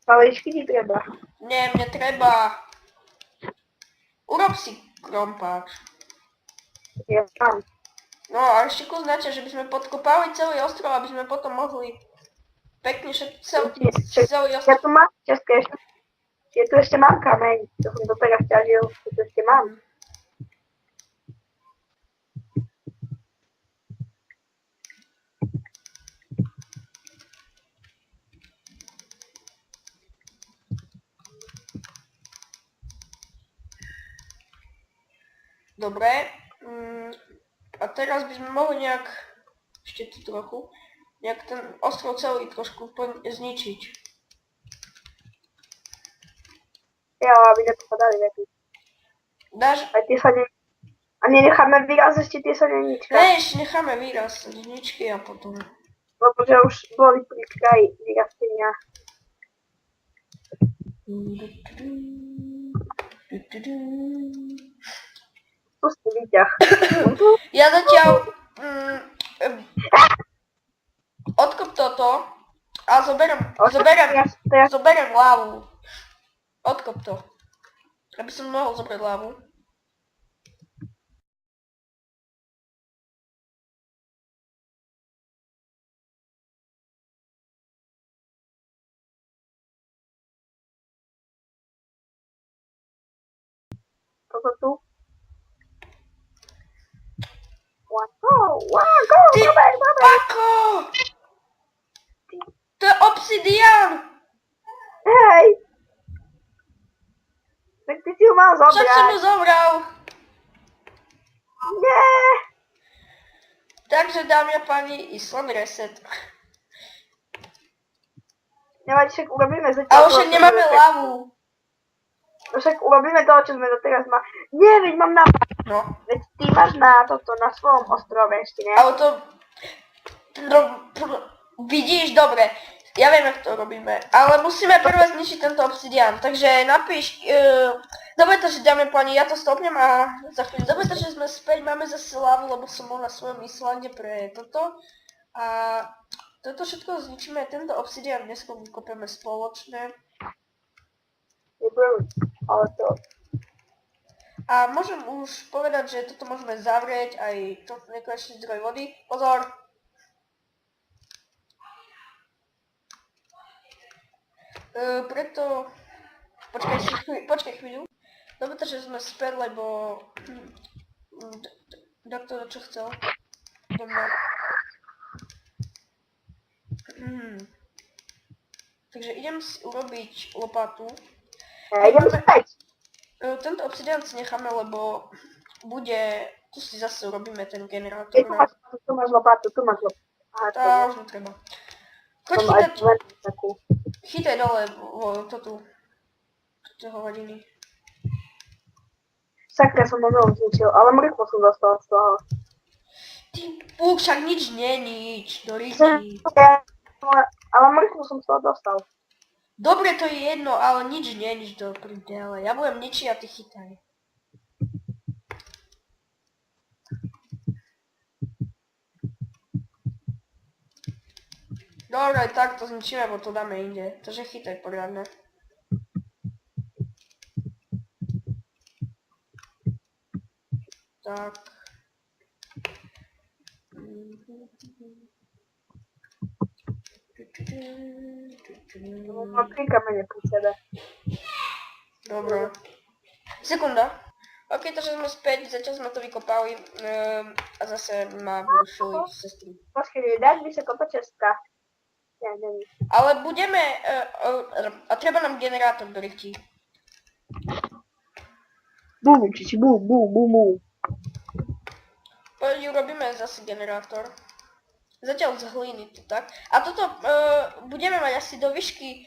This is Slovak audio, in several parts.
Paličky ti treba. Nie, mne treba... Urob si krompáč. Ja tam. No a ešte kus na že by sme podkopali celý ostrov, aby sme potom mohli pekne celý Ja ostrov... tu mám české ešte. Ja tu ešte mám kameň, to som doteraz ťažil, to tu ešte mám. Dobre. A teraz by sme mohli nejak... Ešte tu trochu. Nejak ten ostrov celý trošku zničiť. Jo, aby nepopadali vety. Dáš... A tie sa ne... A nenecháme výraz ešte tie sa nenička. Ne, ešte necháme výraz jedničky a potom... Lebo že už boli pri kraji vyrastenia. Pustý výťah. Ja zatiaľ... odkop toto a zoberiem lávu. Odkop to. Aby som mohol zobrať lávu. Toto tu. Wow, Ty pako! To je obsidian! Hej! Tak ty si ho mal Však som ho zobrať. zobral. Nie! Takže dámy a páni, Island reset. Nevadí, však urobíme zatiaľ. Ale však nemáme lávu. No však urobíme toho, čo sme doteraz mali. Nie, veď mám na... No. Veď ty máš na toto, na svojom ostrove ešte, ne? Ale to... Vidíš, dobre. Ja viem, jak to robíme. Ale musíme prvé zničiť tento obsidian. Takže napíš... Dobre to, že dáme pani, ja to stopnem a za chvíľu. Dobre to, že sme späť, máme zase lávu, lebo som bol na svojom Islande pre toto. A toto všetko zničíme, tento obsidian dneska vykopeme spoločne. Ale to... A môžem už povedať, že toto môžeme zavrieť, aj toto nekonečný zdroj vody. Pozor! Preto... Počkaj chvíľu. Dobre to, že sme späť, lebo... Doktor čo chcel? Takže idem si urobiť lopatu. Idem späť. Tento obsidian si necháme, lebo bude... Tu si zase urobíme ten generátor. Tu máš lopatu, tu máš lopatu. Tá, už netreba. Choď chytaj dole to tu. Čo hodiny. Sakra som ho znovu zničil, ale mrkvo som dostal z toho. Ty však nič nenič, do rýchy. Ale mrkvu som z toho dostal. Dobre, to je jedno, ale nič nenič do prdele. Ja budem ničiť a ty chytaj. Dobre, tak to zničíme, bo to dáme inde. Takže chytaj poriadne. Tak. Mám 3 kamene pri sebe. Dobre. Sekunda. Ok, takže sme späť, zatiaľ sme to vykopali a zase ma vyrušili sestry. Počkej, dáš by sa kopať česká. Ja neviem. Ale budeme, a treba nám generátor do ryti. Bum, čiči, bum, bum, bum, bum. Poď urobíme zase generátor. Zatiaľ z hliny to tak. A toto budeme mať asi do výšky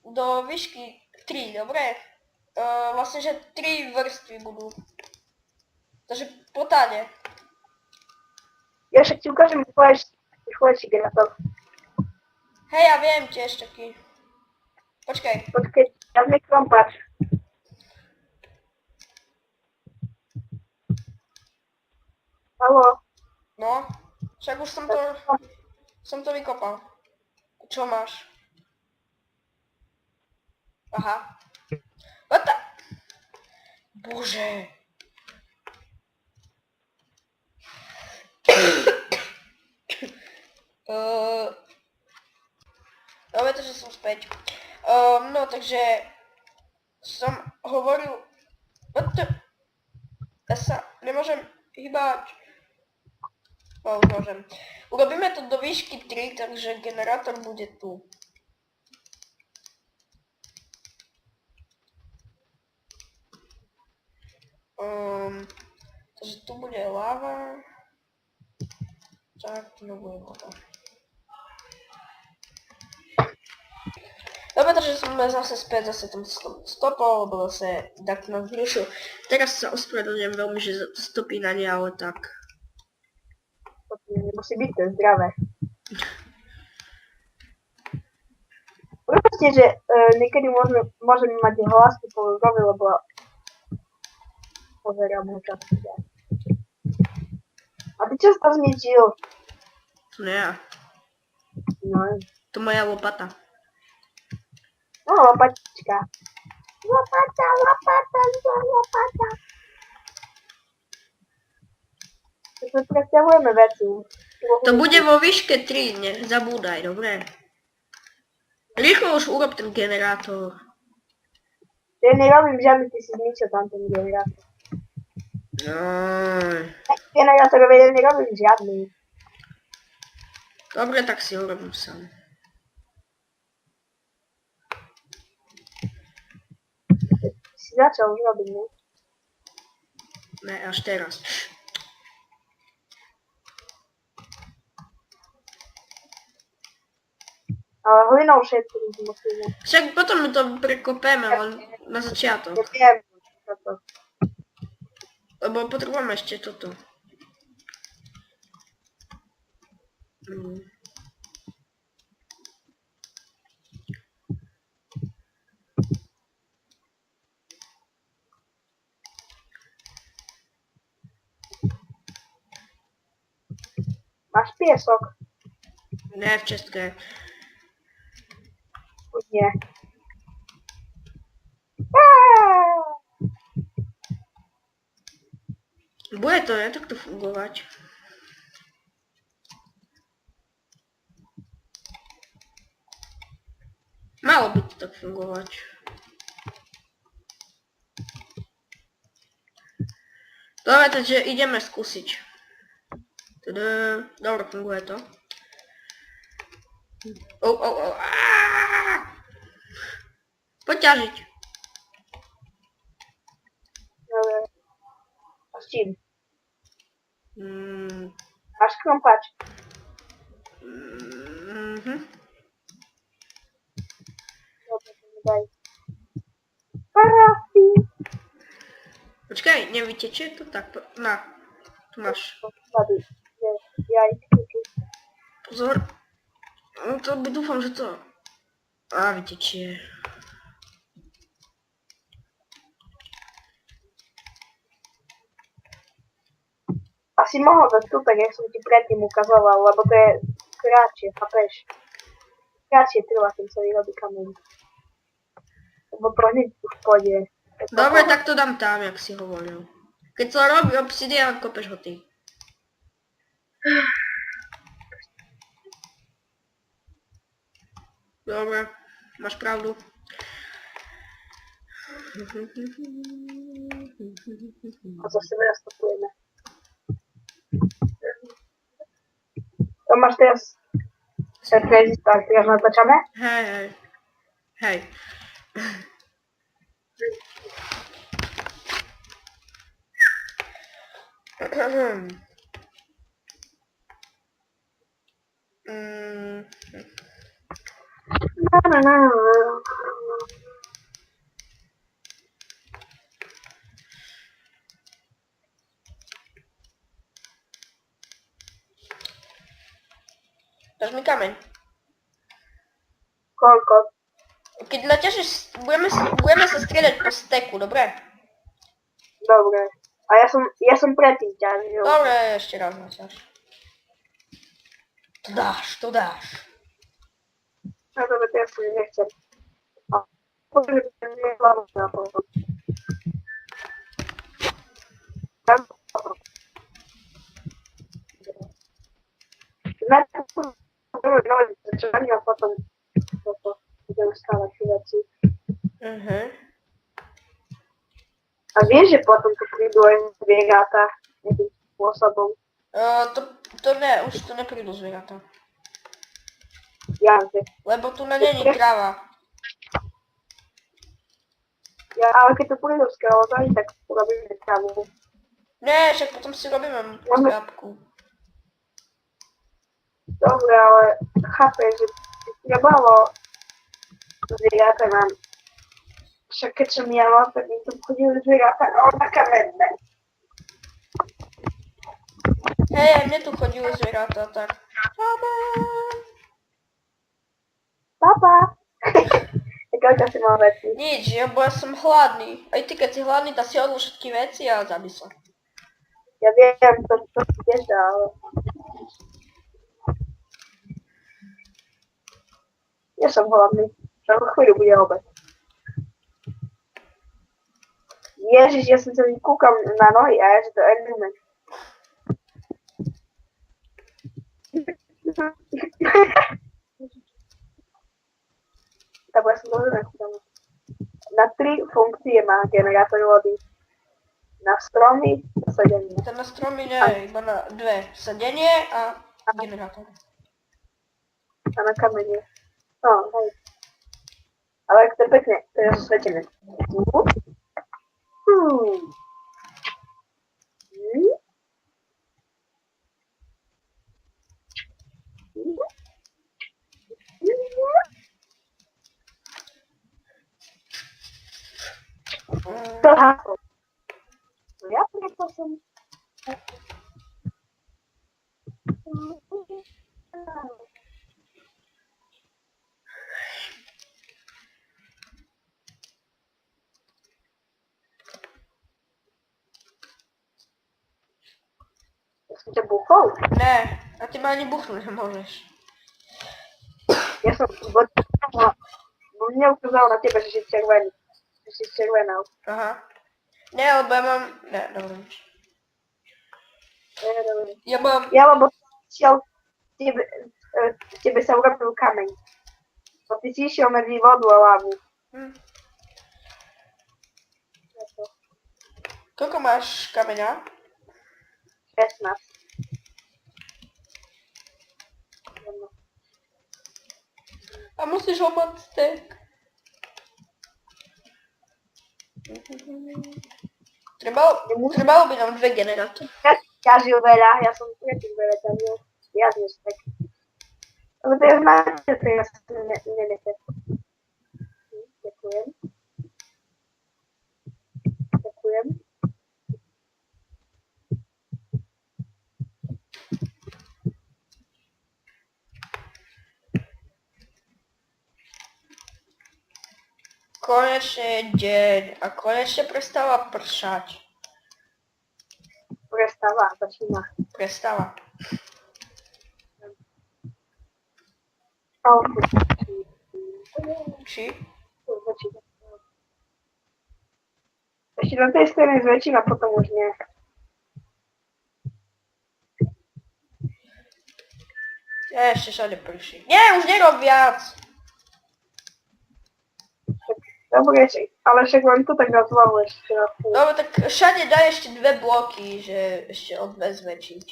3, dobre? Vlastne, že 3 vrstvy budú. Takže potáne. Ja však ti ukážem chvíľečí generátor. Hej, ja viem tiež taký. Počkaj. Počkej, ja mi krompáč. Haló? No, však už som to vykopal. Čo máš? Aha. What the... Boże. Dobre, to, že som späť. No, takže som hovoril... What the... Ja sa nemôžem hýbať. No, už môžem. Urobíme to do výšky 3, takže generátor bude tu. Takže tu bude lava. Tak, tu bude voda. Dobre, takže sme zase späť, zase tam stopol, lebo zase tak nás vyrušil. Teraz sa ospravedlňujem veľmi, že za to stopínanie, ale tak. To nemusí byť, to je zdravé. Proste, že niekedy môžeme mať hlasy položové, lebo pozerám ho často. A ty čo sa zničil? To nie ja. No, To moja lopata. no lopatička. Lopata. To sa presťahujeme veci. To bude vo výške 3, nezabúdaj, dobre? Rýchlo už urob ten generátor. Ja nerobím žiadny, ty si zničil tam ten generátor. No. Generátorové ja nerobím žiadny. Dobre, tak si ho robím sám. Si začal už robiť, ne? Ne, až teraz. Ale hlinou všetko musíme. Však potom to prekopeme, ale na začiatok. Ja viem, toto. Lebo potrebujeme ešte toto. Máš piesok? Ne, v České. Už nie. Bude to ne takto fungovať. Malo by to tak fungovať. Dobre, takže ideme skúsiť. Dobre, funguje to. Poď ťažiť. Dobre. A s čím? Mm, Máš krompač? Dobre, to mi daj. Parafín. Počkaj, nevytečie to? Tak, na. Tu máš. Tady. Jajky. Pozor. No to dúfam, že to... vytečie. Asi mohol dať tu, tak jak som ti predtým ukazoval, lebo to je kratšie, chápeš? Kratšie trvá, keď sa vyrobí kameň. Lebo to hneď už pôjde. Dobre, tak to dám tam, jak si hovoril. Keď sa robí obsidian, kopeš ho ty. Dobre, máš pravdu. A zase teraz stopujeme. To máš teraz crazy start, teraz natáčame? Hej. Dáš mi kameň. Koľko? Keď naťažíš, budeme sa striedať po steku, dobre? Dobre. A ja som predtým ťažil. Dobre, ešte raz naťaž. To dáš. No dobre, teraz už nechcem. nie mam na powrót. Najpierw były nowe zaczynania, a potem będę ustalać rzeczy. A wiesz, że potem to przybyły zwierzęta jakimś sposobem. To nie, už to neprídu zvieratá. Janky. Lebo tu není kráva. Ale keď to prídu z kráľovej, tak urobíme kávu. Ne, však potom si robíme skrápku. Dobre, ale chápeš, že trebalo zvieratá nám. Však keď som jela, tak mi tam chodili zvieratá na kamenné. Hej, mne tu chodili zvieratá, tak. Papa! Koľko si mal veci? Nič, bo ja som hladný. Aj ty, keď si hladný, tak si odlož všetky veci a zabij sa. Ja viem, to si tiež dá, ale... Ja som hladný. Za chvíľu bude obed. Ježiš, ja som sa kúkam na nohy a ja, že to Enderman. Tak ja som dlho nechcel. Na 3 funkcie má generátor vody. Na stromy, sedenie. Ten na stromy nie, iba na 2. Sedenie a generátor. A na kamene. No, hej. Ale to je pekne, to je osvetené. Ja preto som... Ja som ťa búchol? Ne, a ty ma ani buchnúť nemôžeš. Ja som... Bo mne ukázalo na tebe, že si červený. Že si červená. Aha. Ne, lebo ja mám... Ne, dobre. Ja lebo šiel... Tebe sa urobil kameň. Bo ty si išiel medzi vodu a lávu. Koľko máš kameňa? 16. A musíš ho mať stek. Trebalo by nám 2 generátory. Ja ťažil veľa, ja som predtým veľa ťažil. Viac než tak. Ale to je máte, to ja sa nenete. Ďakujem. Ďakujem. Konečne je deň a konečne prestáva pršať. Prestáva, začína. Prestáva. Či? Začína. Ešte na tej strane zväčším a potom už nie. Ešte všade prší. Nie, už nerob viac. Dobre, ale však vám to tak nazval ešte na chvíľu. Dobre, tak všade daj ešte 2 bloky, že ešte o 2 zväčšiť.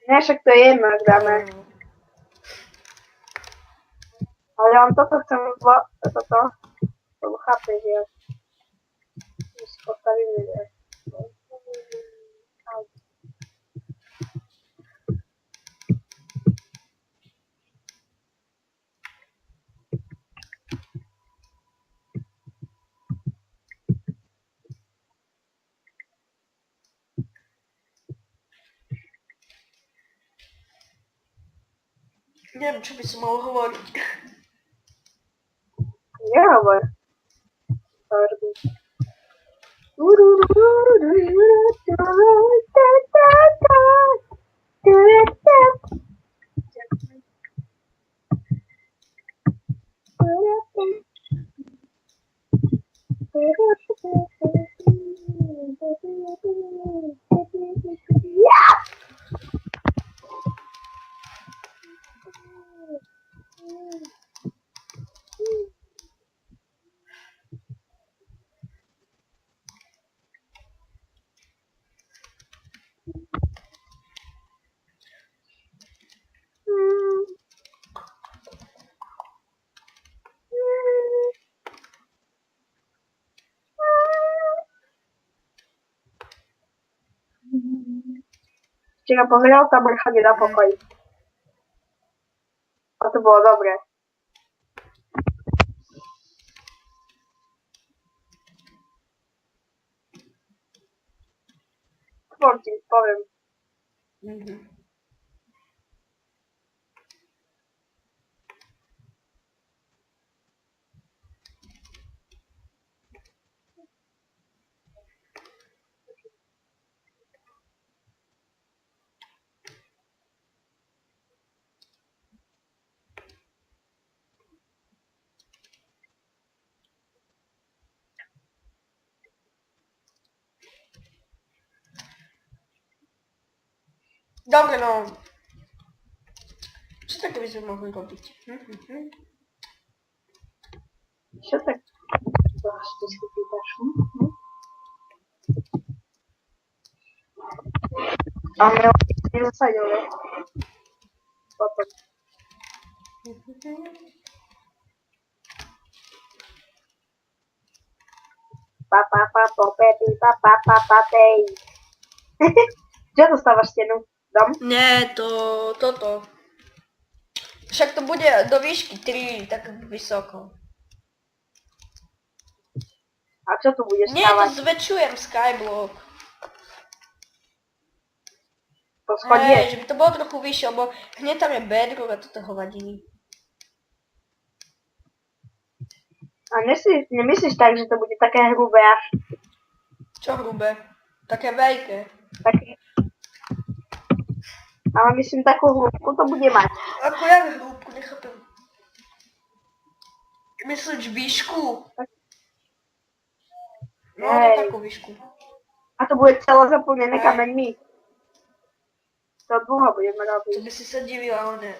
Nie, však to je jedno, ak dáme. Ale ja vám toto chcem toto, lebo chápe, že ja si postavím, že... Neviem, čo by som mal hovoriť. Nehovor. Ja! Cię powiedział, ta brycha nie da pokoju. A to było dobre. Twórcy, powiem. Mhm. Dobra, no. Co takie byśmy mogli robić? Co tak? Zobacz, to jest też. A my nie zostają, nie? Potem. Pa, pa, pa, po, pepi, pa, pa, pa, pa, pej. Gdzie dostawasz cię, dom? Nie, to. Wszak to będzie do wieśki 3, tak wysoko. A co tu będziesz Nie, to stawać? zwiększyłem skyblock. Po schodzie? Żeby to było trochę wyższe, bo nie tam jest bedrock, a to trochę wadzili. A nie myślisz tak, że to będzie takie grube aż Co grube? Takie wielkie. takie... A myślę taką grubku, to będzie mać. Akurat grubku, nie chápem. Myślisz wiszku? No to Ej. taką wiszku. A to były całe zapełnione Ej. kamienmi. To długo będziemy To robić. by się zadziwiła one.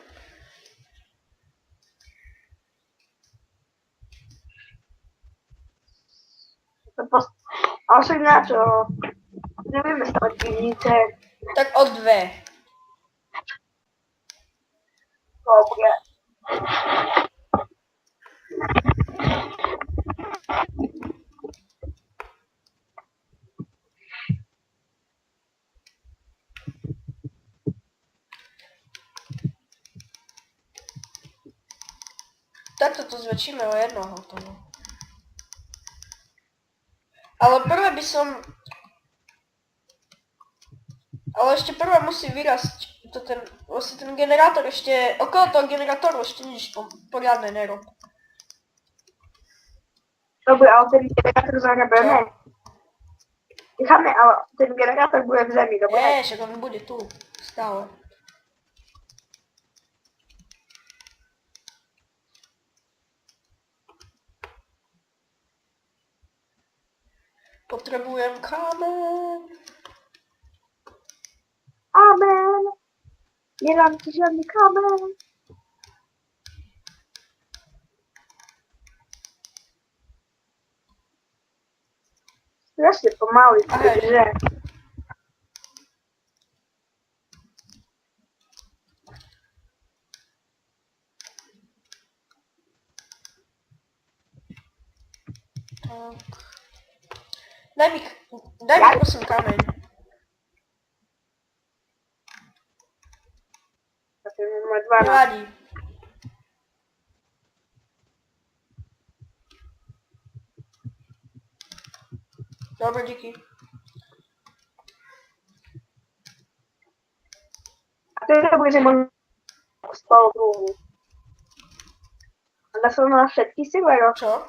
To po... A już inaczej, nie wiemy stawać piwnicę. Tak o 2. Dobre. Tak to zwrócimy o jedno hotowo. Ale prvé by som... Ale ešte prvé musí vyrásť to ten, vlastne ten generátor ešte, okolo toho generátoru ešte nič poriadne nerob. Dobry, a ten generator zarabiamy. Jechamy, a ten generator był w ziemi, dobra? Však on bude tu, stále. Potrebujem kamen. Amen. Nie dam ci żadny kamen. Strasznie pomału jest w tej grze. Tak. Daj mi prosím kameň. A ten numer 2 na... Nevadí. Dobre, díky. A to jest dobry, że można sporo długu. A to są na všetky serwerów. Čo?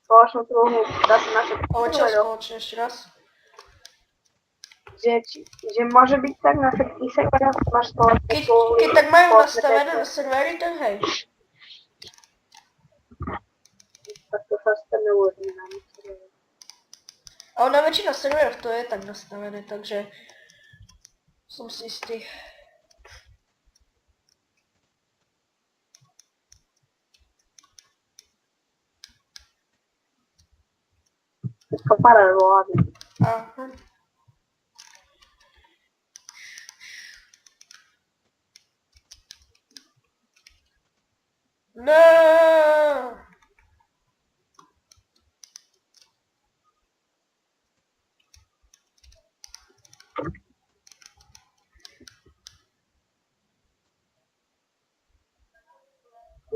Spoločnú długu. To są na všetky Ale čo serwerów. spoločne ešte raz? Že môže byť tak na všetkých serveroch, máš spoločnú Keď, długu. keď tak majú nastavené na servery, tak hej. Tak to sa s tým Same ładnie na mnie. A ona väčšina serverów to je tak nastavené, takže som si istý. Wszystko parę było ładnie. Aha. No.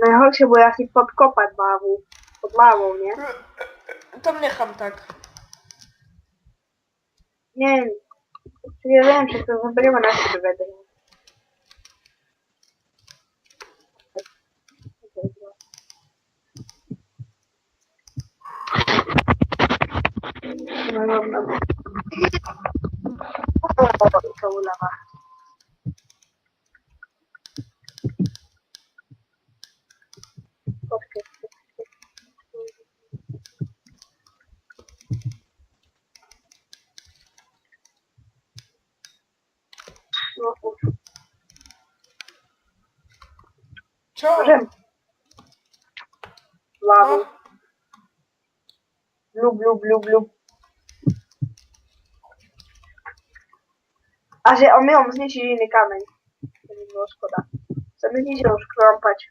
Najhorsze było jak ich podkopać pod lawą, nie? To nechám tak. Nie, ja wiem, że to zaberiemy na siebie będę. No dobra. To ulewa. No, Čo? możemy. Lawu. No. Lub. A że my ją znieśli inny kamień. To by było szkoda. Chcemy nie się już krąpać.